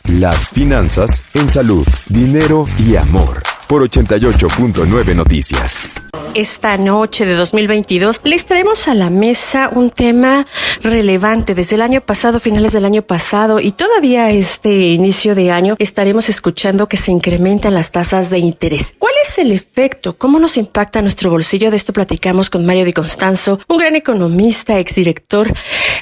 Las finanzas en salud, dinero y amor. Por 88.9 Noticias. Esta noche de 2022 les traemos a la mesa un tema relevante. Desde el año pasado, finales del año pasado y todavía este inicio de año, estaremos escuchando que se incrementan las tasas de interés. ¿Cuál es el efecto? ¿Cómo nos impacta nuestro bolsillo? De esto platicamos con Mario Di Constanzo, un gran economista, exdirector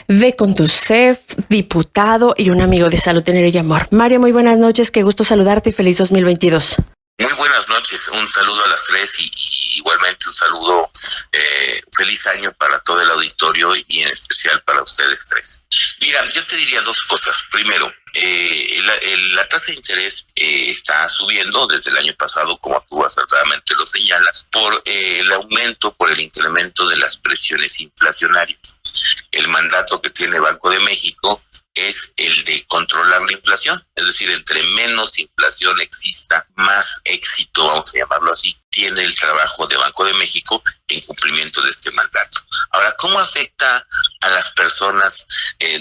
de Conducef, diputado y un amigo de Salud, Dinero y Amor. Mario, muy buenas noches, qué gusto saludarte y feliz 2022. Muy buenas noches, un saludo a las tres y igualmente un saludo, feliz año para todo el auditorio y en especial para ustedes tres. Mira, yo te diría dos cosas. Primero, la tasa de interés está subiendo desde el año pasado, como tú acertadamente lo señalas, por el incremento de las presiones inflacionarias. El mandato que tiene Banco de México es el de controlar la inflación, es decir, entre menos inflación exista, más éxito, vamos a llamarlo así, tiene el trabajo de Banco de México en cumplimiento de este mandato. Ahora, ¿cómo afecta a las personas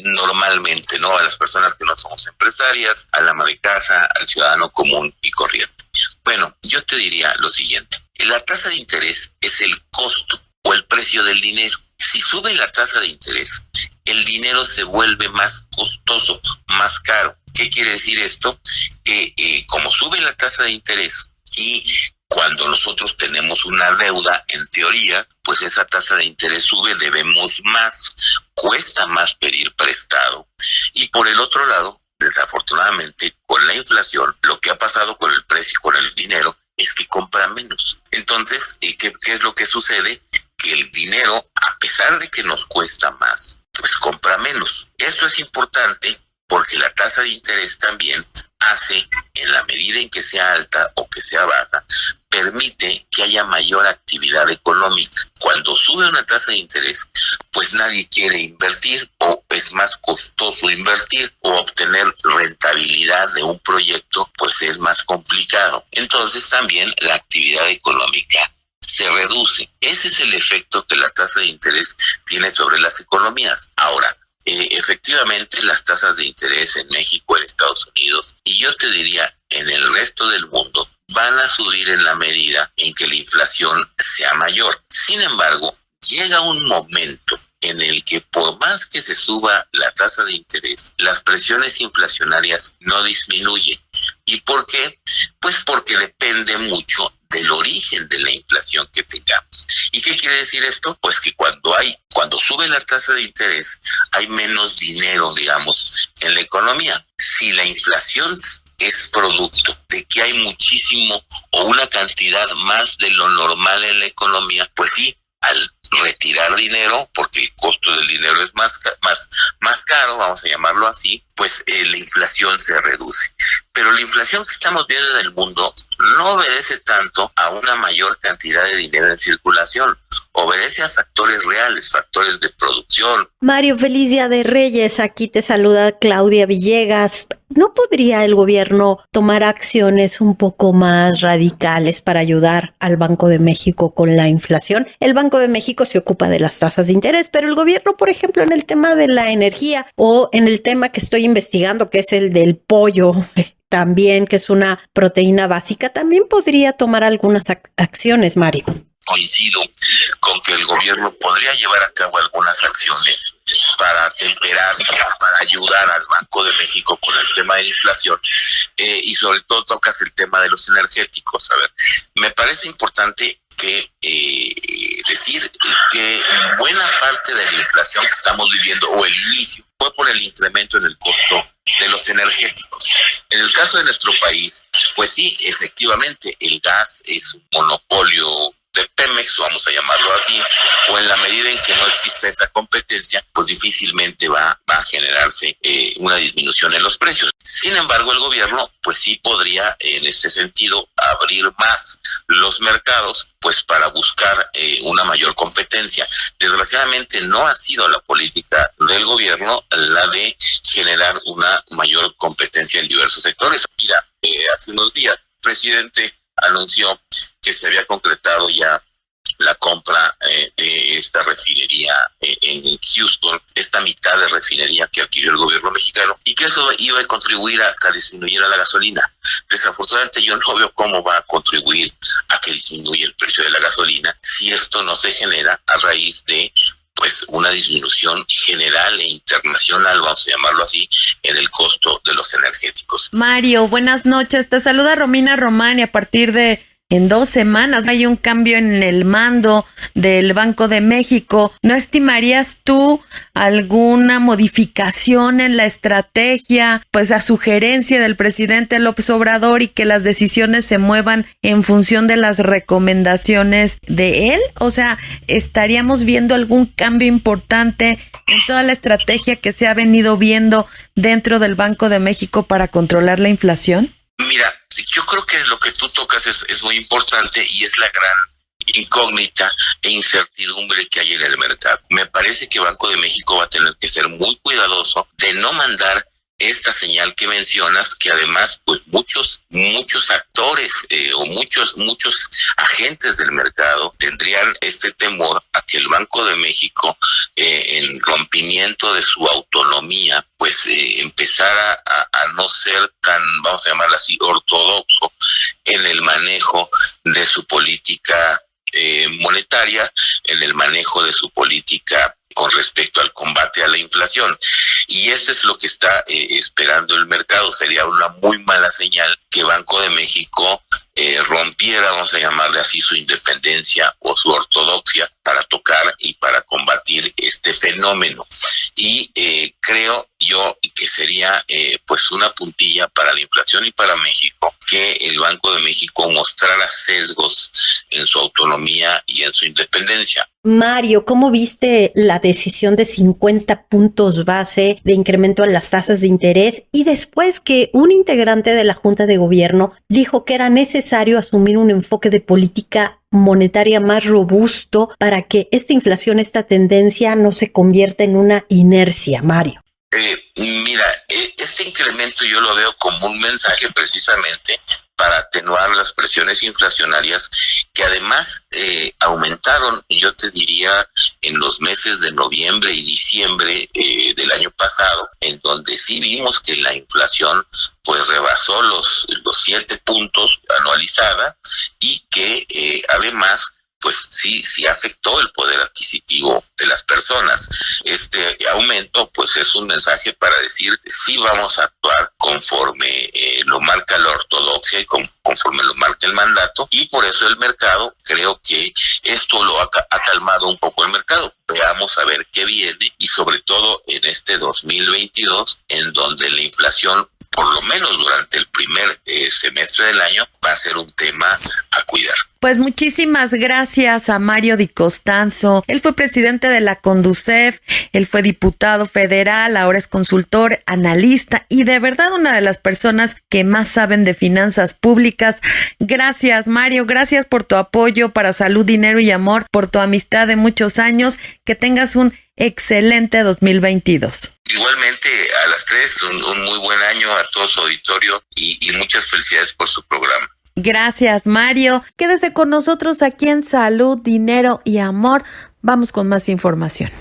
normalmente, no? A las personas que no somos empresarias, al ama de casa, al ciudadano común y corriente. Bueno, yo te diría lo siguiente: la tasa de interés es el costo o el precio del dinero. Si sube la tasa de interés, el dinero se vuelve más costoso, más caro. ¿Qué quiere decir esto? Que como sube la tasa de interés y cuando nosotros tenemos una deuda, en teoría, pues esa tasa de interés sube, debemos más, cuesta más pedir prestado. Y por el otro lado, desafortunadamente, con la inflación, lo que ha pasado con el precio, con el dinero, es que compra menos. Entonces, ¿qué es lo que sucede? Que el dinero, a pesar de que nos cuesta más, pues compra menos. Esto es importante porque la tasa de interés también hace, en la medida en que sea alta o que sea baja, permite que haya mayor actividad económica. Cuando sube una tasa de interés, pues nadie quiere invertir o es más costoso invertir o obtener rentabilidad de un proyecto, pues es más complicado. Entonces también la actividad económica se reduce. Ese es el efecto que la tasa de interés tiene sobre las economías. Ahora, efectivamente las tasas de interés en México, en Estados Unidos y yo te diría en el resto del mundo van a subir en la medida en que la inflación sea mayor. Sin embargo, llega un momento en el que por más que se suba la tasa de interés, las presiones inflacionarias no disminuyen. ¿Y por qué? Pues porque depende mucho del origen de la inflación que tengamos. ¿Y qué quiere decir esto? Pues que cuando sube la tasa de interés, hay menos dinero, digamos, en la economía. Si la inflación es producto de que hay muchísimo o una cantidad más de lo normal en la economía, pues sí, al retirar dinero, porque el costo del dinero es más caro, vamos a llamarlo así, pues la inflación se reduce. Pero la inflación que estamos viendo en el mundo no obedece tanto a una mayor cantidad de dinero en circulación, obedece a factores reales, factores de producción. Mario, feliz Día de Reyes, aquí te saluda Claudia Villegas. ¿No podría el gobierno tomar acciones un poco más radicales para ayudar al Banco de México con la inflación? El Banco de México se ocupa de las tasas de interés, pero el gobierno, por ejemplo, en el tema de la energía o en el tema que estoy investigando, que es el del pollo, también, que es una proteína básica, también podría tomar algunas acciones, Mario. Coincido con que el gobierno podría llevar a cabo algunas acciones para temperar, para ayudar al Banco de México con el tema de la inflación y sobre todo tocas el tema de los energéticos. A ver, me parece importante que decir que buena parte de la inflación que estamos viviendo o el inicio fue por el incremento en el costo de los energéticos. En el caso de nuestro país, pues sí, efectivamente, el gas es un monopolio de Pemex, vamos a llamarlo así, o en la medida en que no exista esa competencia, pues difícilmente va a generarse una disminución en los precios. Sin embargo, el gobierno, pues sí podría, en este sentido, abrir más los mercados, pues para buscar una mayor competencia. Desgraciadamente, no ha sido la política del gobierno la de generar una mayor competencia en diversos sectores. Mira, hace unos días, el presidente anunció que se había concretado ya la compra de esta refinería en Houston, esta mitad de refinería que adquirió el gobierno mexicano, y que eso iba a contribuir a que disminuyera la gasolina. Desafortunadamente yo no veo cómo va a contribuir a que disminuya el precio de la gasolina si esto no se genera a raíz de pues una disminución general e internacional, vamos a llamarlo así, en el costo de los energéticos. Mario, buenas noches. Te saluda Romina Román y a partir de en 2 semanas hay un cambio en el mando del Banco de México. ¿No estimarías tú alguna modificación en la estrategia, pues a sugerencia del presidente López Obrador, y que las decisiones se muevan en función de las recomendaciones de él? O sea, ¿estaríamos viendo algún cambio importante en toda la estrategia que se ha venido viendo dentro del Banco de México para controlar la inflación? Mira, yo creo que lo que tú tocas es muy importante y es la gran incógnita e incertidumbre que hay en el mercado. Me parece que Banco de México va a tener que ser muy cuidadoso de no mandar esta señal que mencionas, que además pues muchos actores o muchos agentes del mercado tendrían este temor a que el Banco de México en rompimiento de su autonomía pues empezara a no ser tan, vamos a llamarlo así, ortodoxo en el manejo de su política monetaria, en el manejo de su política con respecto al combate a la inflación. Y esto es lo que está esperando el mercado. Sería una muy mala señal que Banco de México rompiera, vamos a llamarle así, su independencia o su ortodoxia para tocar y para combatir este fenómeno. Y creo yo que sería pues una puntilla para la inflación y para México que el Banco de México mostrara sesgos en su autonomía y en su independencia. Mario, ¿cómo viste la decisión de 50 puntos base de incremento en las tasas de interés y después que un integrante de la Junta de Gobierno dijo que era necesario asumir un enfoque de política monetaria más robusto para que esta inflación, esta tendencia no se convierta en una inercia, Mario? Mira, este incremento yo lo veo como un mensaje precisamente para atenuar las presiones inflacionarias que además aumentaron, yo te diría, en los meses de noviembre y diciembre del año pasado, en donde sí vimos que la inflación pues rebasó los 7 puntos anualizada y que además pues sí afectó el poder adquisitivo de las personas. Este aumento pues es un mensaje para decir sí vamos a actuar conforme lo marca la ortodoxia y conforme lo marca el mandato, y por eso el mercado, creo que esto lo ha calmado un poco el mercado. Veamos a ver qué viene, y sobre todo en este 2022, en donde la inflación, por lo menos durante el primer semestre del año, va a ser un tema a cuidar. Pues muchísimas gracias a Mario Di Costanzo. Él fue presidente de la Conducef, él fue diputado federal, ahora es consultor, analista y de verdad una de las personas que más saben de finanzas públicas. Gracias, Mario, gracias por tu apoyo para Salud, Dinero y Amor, por tu amistad de muchos años. Que tengas un excelente 2022. Igualmente a las tres, un muy buen año a todo su auditorio y muchas felicidades por su programa. Gracias, Mario. Quédese con nosotros aquí en Salud, Dinero y Amor. Vamos con más información.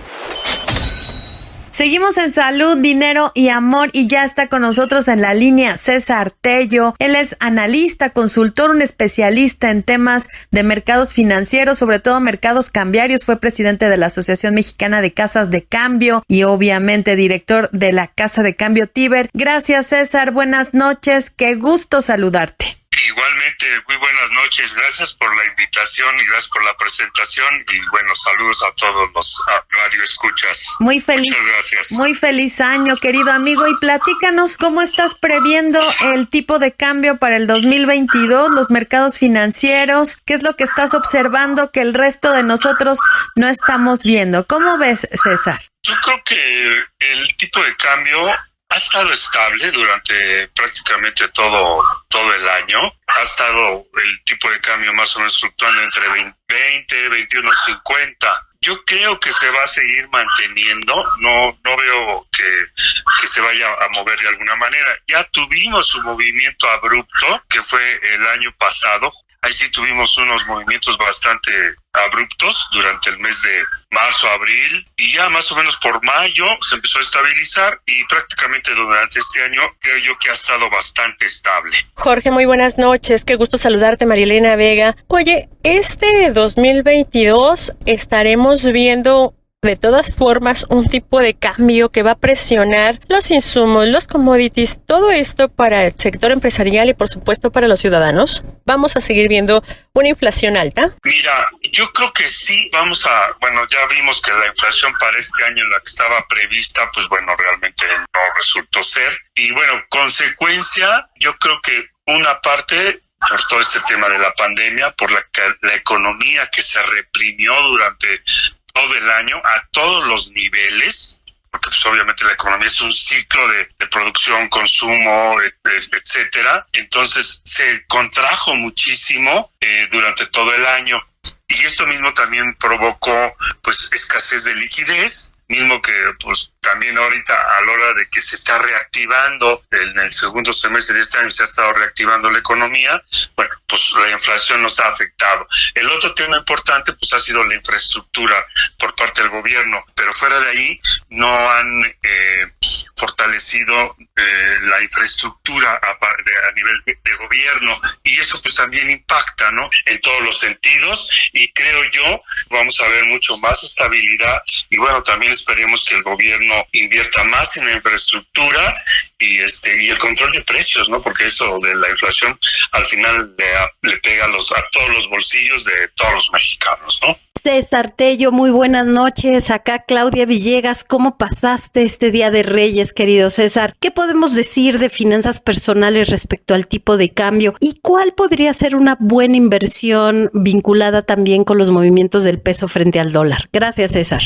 Seguimos en Salud, Dinero y Amor y ya está con nosotros en la línea César Tello. Él es analista, consultor, un especialista en temas de mercados financieros, sobre todo mercados cambiarios. Fue presidente de la Asociación Mexicana de Casas de Cambio y obviamente director de la Casa de Cambio Tíber. Gracias, César. Buenas noches. Qué gusto saludarte. Igualmente, muy buenas noches. Gracias por la invitación y gracias por la presentación y bueno, saludos a todos los radioescuchas. Muy feliz. Muchas gracias. Muy feliz año, querido amigo, y platícanos cómo estás previendo el tipo de cambio para el 2022, los mercados financieros, qué es lo que estás observando que el resto de nosotros no estamos viendo. ¿Cómo ves, César? Yo creo que el tipo de cambio ha estado estable durante prácticamente todo el año. Ha estado el tipo de cambio más o menos fluctuando entre 20, 21.50. Yo creo que se va a seguir manteniendo. No veo que se vaya a mover de alguna manera. Ya tuvimos un movimiento abrupto que fue el año pasado, ahí sí tuvimos unos movimientos bastante abruptos durante el mes de marzo, abril, y ya más o menos por mayo se empezó a estabilizar y prácticamente durante este año creo yo que ha estado bastante estable. Jorge, muy buenas noches, qué gusto saludarte, Marielena Vega. Oye, este 2022 estaremos viendo de todas formas un tipo de cambio que va a presionar los insumos, los commodities, todo esto para el sector empresarial y por supuesto para los ciudadanos. ¿Vamos a seguir viendo una inflación alta? Mira, yo creo que sí ya vimos que la inflación para este año, la que estaba prevista, pues bueno, realmente no resultó ser. Y bueno, consecuencia, yo creo que una parte por todo este tema de la pandemia, por la economía que se reprimió durante todo el año a todos los niveles, porque pues obviamente la economía es un ciclo de producción, consumo, etcétera. Entonces se contrajo muchísimo durante todo el año y esto mismo también provocó pues escasez de liquidez, mismo que pues también ahorita a la hora de que se está reactivando en el segundo semestre de este año se ha estado reactivando la economía, bueno, pues la inflación nos ha afectado. El otro tema importante pues ha sido la infraestructura por parte del gobierno, pero fuera de ahí no han fortalecido la infraestructura a nivel de gobierno y eso pues también impacta, ¿no? En todos los sentidos y creo yo vamos a ver mucho más estabilidad y bueno, también esperemos que el gobierno invierta más en la infraestructura y el control de precios, ¿no? Porque eso de la inflación al final le pega a todos los bolsillos de todos los mexicanos, ¿no? César Tello, muy buenas noches. Acá Claudia Villegas, ¿cómo pasaste este Día de Reyes, querido César? ¿Qué podemos decir de finanzas personales respecto al tipo de cambio? ¿Y cuál podría ser una buena inversión vinculada también con los movimientos del peso frente al dólar? Gracias, César.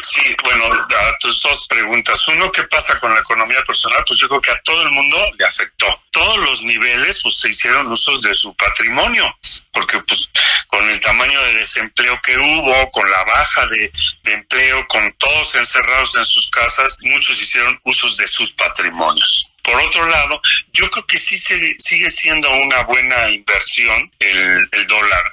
Sí, bueno, a tus dos preguntas. Uno, ¿qué pasa con la economía personal? Pues yo creo que a todo el mundo le afectó. Todos los niveles pues se hicieron usos de su patrimonio, porque pues con el tamaño de desempleo que hubo, con la baja de empleo, con todos encerrados en sus casas, muchos hicieron usos de sus patrimonios. Por otro lado, yo creo que sí sigue siendo una buena inversión el dólar.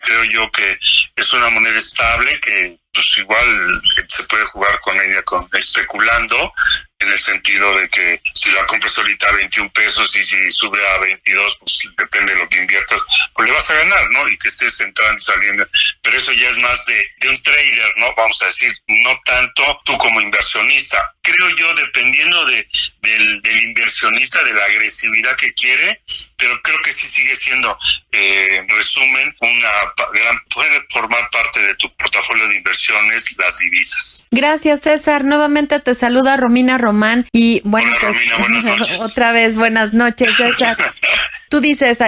Creo yo que es una moneda estable que pues igual se puede jugar con ella especulando en el sentido de que si la compras ahorita a 21 pesos y si sube a 22, pues depende de lo que inviertas, pues le vas a ganar, ¿no? Y que estés entrando y saliendo. Pero eso ya es más de un trader, ¿no? Vamos a decir, no tanto tú como inversionista. Creo yo, dependiendo del inversionista, de la agresividad que quiere, pero creo que sí sigue siendo, en resumen, puede formar parte de tu portafolio de inversiones las divisas. Gracias, César. Nuevamente te saluda Romina Román y bueno, hola, pues Romina, buenas noches. Otra vez buenas noches, César. Tú dices,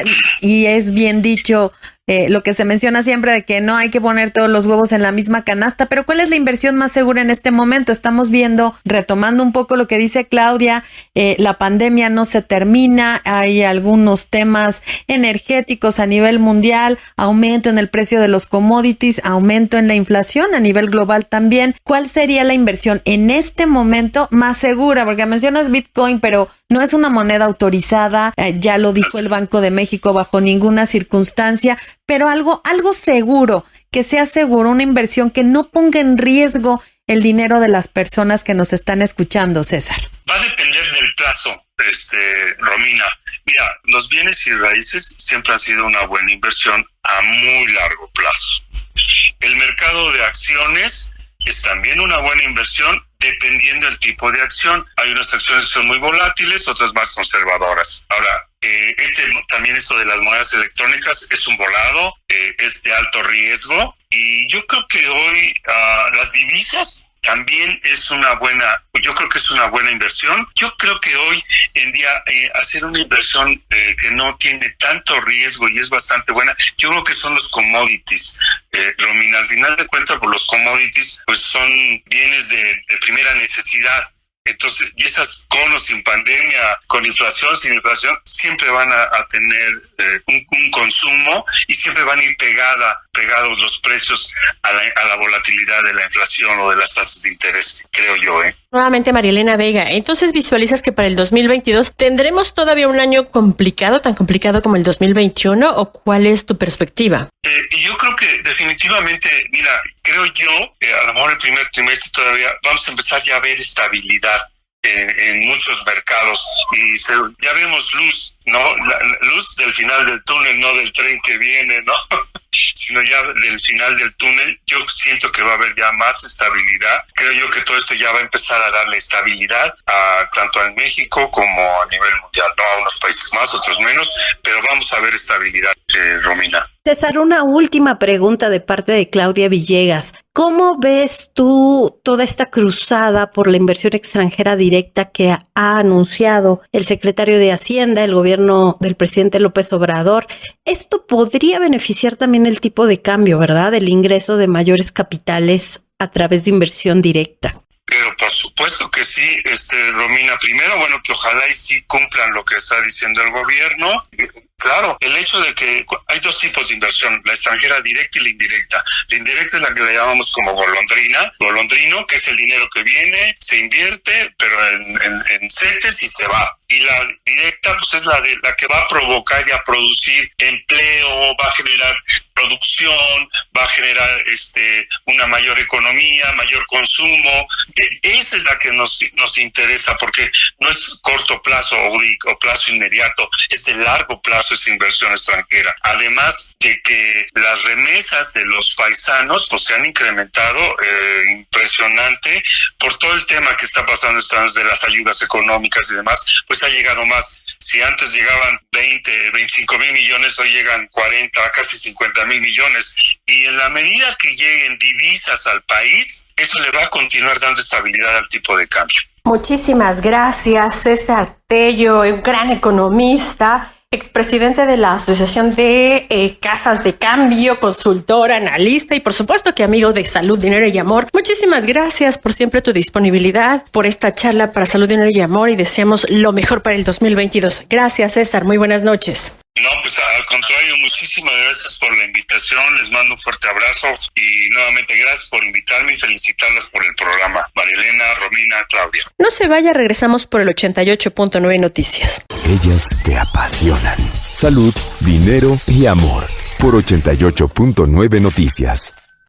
y es bien dicho, lo que se menciona siempre de que no hay que poner todos los huevos en la misma canasta, pero ¿cuál es la inversión más segura en este momento? Estamos viendo, retomando un poco lo que dice Claudia, la pandemia no se termina, hay algunos temas energéticos a nivel mundial, aumento en el precio de los commodities, aumento en la inflación a nivel global también. ¿Cuál sería la inversión en este momento más segura? Porque mencionas Bitcoin, pero no es una moneda autorizada, ya lo dijo el Banco de México, bajo ninguna circunstancia, pero algo seguro, que sea seguro, una inversión que no ponga en riesgo el dinero de las personas que nos están escuchando, César. Va a depender del plazo, Romina. Mira, los bienes y raíces siempre han sido una buena inversión a muy largo plazo. El mercado de acciones es también una buena inversión dependiendo del tipo de acción. Hay unas acciones que son muy volátiles, otras más conservadoras. Ahora, también esto de las monedas electrónicas es un volado, es de alto riesgo y yo creo que hoy las divisas también es una buena inversión. Yo creo que hoy en día hacer una inversión que no tiene tanto riesgo y es bastante buena, yo creo que son los commodities. Romina, al final de cuentas, por los commodities pues son bienes de primera necesidad. Entonces, y esas con o sin pandemia, con inflación, sin inflación, siempre van a tener un consumo y siempre van a ir pegados los precios a la volatilidad de la inflación o de las tasas de interés, creo yo. Nuevamente, María Elena Vega, entonces visualizas que para el 2022 tendremos todavía un año complicado, tan complicado como el 2021, ¿o cuál es tu perspectiva? Yo creo que definitivamente, mira, creo yo, a lo mejor el primer trimestre todavía vamos a empezar ya a ver estabilidad en muchos mercados y ya vemos luz, ¿no? La luz del final del túnel, no del tren que viene, ¿no? Sino ya del final del túnel. Yo siento que va a haber ya más estabilidad. Creo yo que todo esto ya va a empezar a darle estabilidad tanto en México como a nivel mundial, ¿no? A unos países más, otros menos, pero vamos a ver estabilidad, Romina. César, una última pregunta de parte de Claudia Villegas. ¿Cómo ves tú toda esta cruzada por la inversión extranjera directa que ha anunciado el secretario de Hacienda, el gobierno del presidente López Obrador? Esto podría beneficiar también el tipo de cambio, ¿verdad? El ingreso de mayores capitales a través de inversión directa. Pero por supuesto que sí, Romina. Primero, bueno, que ojalá y sí cumplan lo que está diciendo el gobierno. Claro, el hecho de que hay dos tipos de inversión, la extranjera directa y la indirecta. La indirecta es la que le llamamos como golondrino, que es el dinero que viene, se invierte, pero en CETES y se va. Y la directa, pues es la que va a provocar y a producir empleo, va a generar producción, va a generar una mayor economía, mayor consumo. Esa es la que nos interesa, porque no es corto plazo o plazo inmediato, es de largo plazo esa inversión extranjera. Además de que las remesas de los paisanos pues se han incrementado impresionante por todo el tema que está pasando de las ayudas económicas y demás, pues ha llegado más. Si antes llegaban 25 mil millones, hoy llegan 40, casi 50 mil millones. Y en la medida que lleguen divisas al país, eso le va a continuar dando estabilidad al tipo de cambio. Muchísimas gracias, César Tello, un gran economista, expresidente de la Asociación de Casas de Cambio, consultor, analista y por supuesto que amigo de Salud, Dinero y Amor. Muchísimas gracias por siempre tu disponibilidad, por esta charla para Salud, Dinero y Amor y deseamos lo mejor para el 2022. Gracias, César. Muy buenas noches. No, pues al contrario, muchísimas gracias por la invitación, les mando un fuerte abrazo y nuevamente gracias por invitarme y felicitarlas por el programa. María Elena, Romina, Claudia. No se vaya, regresamos por el 88.9 Noticias. Ellas te apasionan. Salud, dinero y amor. Por 88.9 Noticias.